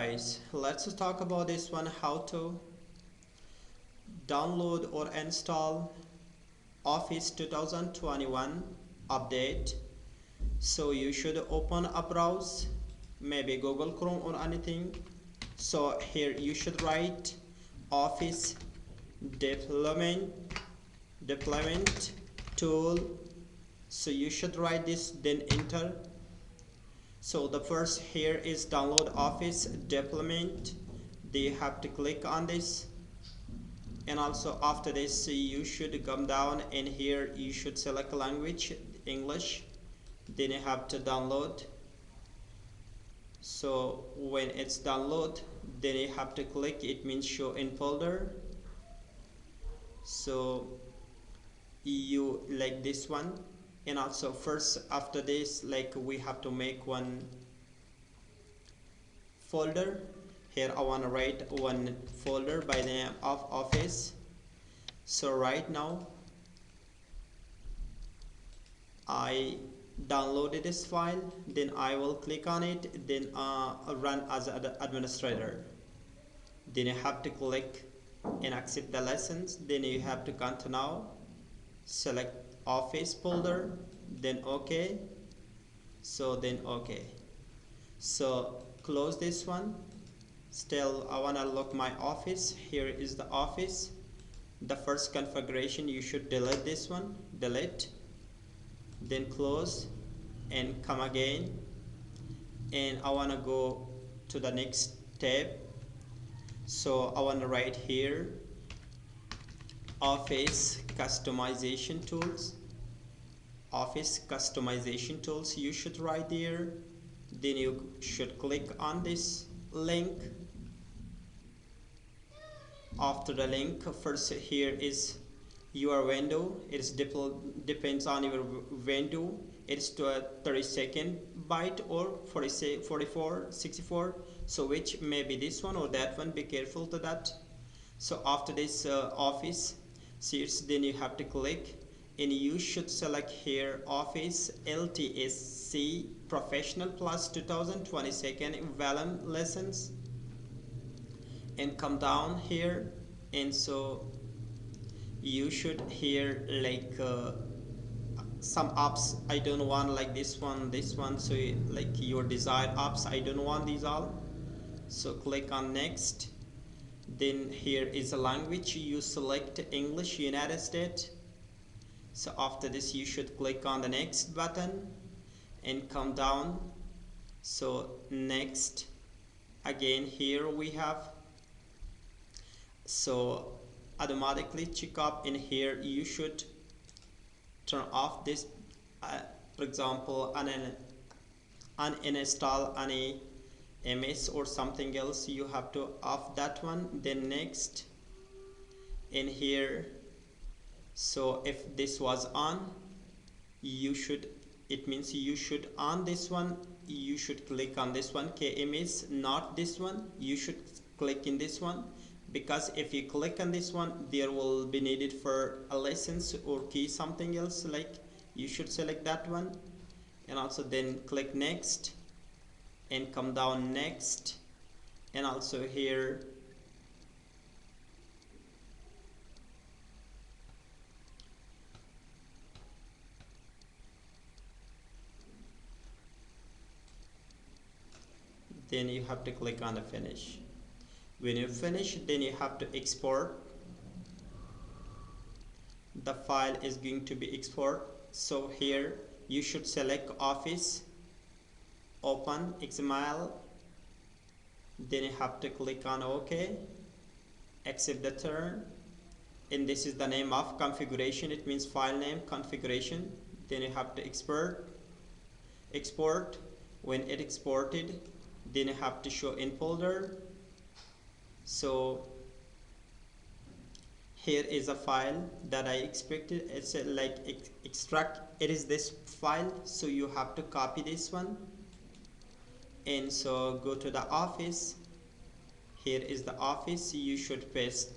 guys, let's talk about this one, how to download or install Office 2021 update. So you should open a browser, maybe Google Chrome or anything. So here you should write Office deployment tool. So you should write this, then enter. So the first here is download Office deployment. They have to click on this, and also after this you should come down, and here you should select language English, then you have to download. So when it's download, then you have to click, it means show in folder. So you like this one, and also first after this, like, we have to make one folder. Here I want to write one folder by the name of Office. So right now I downloaded this file, then I will click on it, then run as an administrator. Then you have to click and accept the license, then you have to continue, select Office folder, then OK. So then OK. So close this one. Still I want to look my Office. Here is the Office. The first configuration, you should delete this one, delete, then close and come again, and I want to go to the next tab. So I want to write here Office customization tools. Office customization tools you should write there, then you should click on this link. After the link, first here is your window. It depends on your window. It's to a 32nd byte or 44, 64. So which may be this one or that one. Be careful to that. So after this Office series, then you have to click, and you should select here Office LTSC Professional Plus 2022 volume lessons, and come down here, and so you should here like some apps I don't want, like this one, so like your desired apps I don't want these all. So click on next, then here is a language, you select English United States. So after this you should click on the next button and come down. So next again, here we have, so automatically check up in here, you should turn off this for example uninstall any MS or something else, you have to off that one. Then next in here, so if this was on, you should, it means you should on this one, you should click on this one, KMS, not this one, you should click in this one, because if you click on this one, there will be needed for a license or key something else, like you should select that one, and also then click next and come down next, and also here then you have to click on the finish. When you finish, then you have to export. The file is going to be export. So here you should select Office, open XML, then you have to click on OK, accept the term, and this is the name of configuration, it means file name configuration. Then you have to export. When it exported, then you have to show in folder. So here is a file that I expected, it's like extract, it is this file, so you have to copy this one, and so go to the Office, here is the Office, you should paste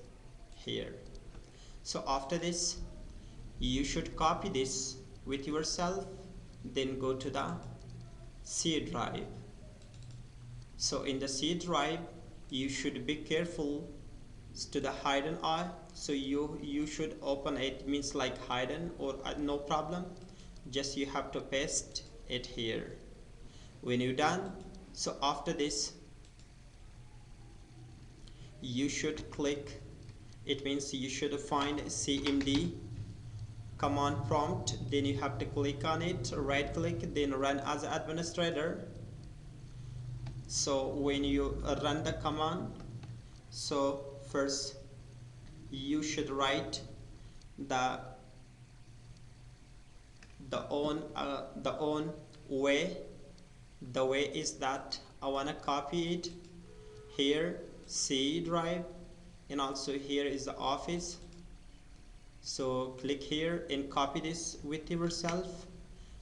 here. So after this you should copy this with yourself, then go to the C drive. So in the C drive you should be careful to the hidden eye. So you should open it, means like hidden or no problem, just you have to paste it here. When you're done, so after this you should click, it means you should find cmd command prompt, then you have to click on it, right click, then run as administrator. So when you run the command, so first you should write the own way. The way is that I want to copy it here, C drive, and also here is the office. So click here and copy this with yourself.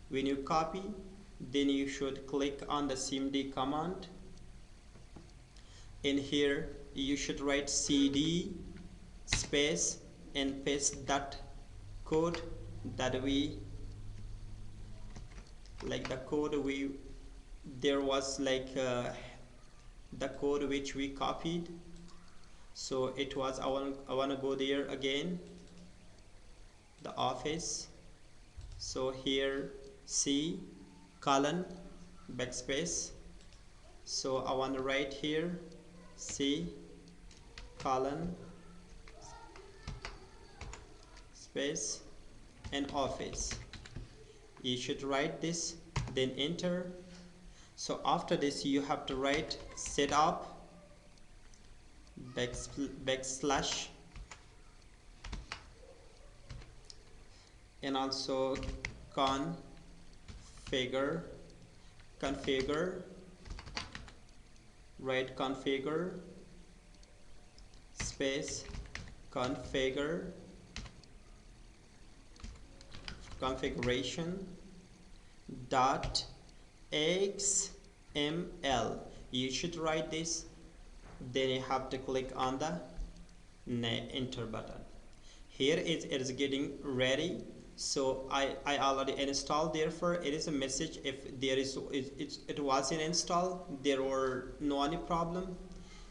When you copy, then you should click on the cmd command. In here you should write cd space and paste that code that we like, the code we there was like the code which we copied. So it was I want to go there again, the office. So here C colon backspace, so I want to write here C colon space and office. You should write this, then enter. So after this you have to write setup backslash and also configure, write configure space configuration.xml. You should write this, then you have to click on the enter button. Here it is getting ready. So I already installed, therefore it is a message if there is it wasn't installed, there were no any problem.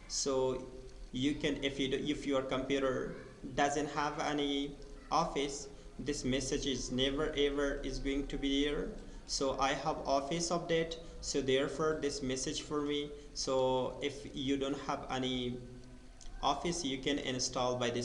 So you can, if your computer doesn't have any office, this message is never ever is going to be there. So I have office update, so therefore this message for me. So if you don't have any office, you can install by this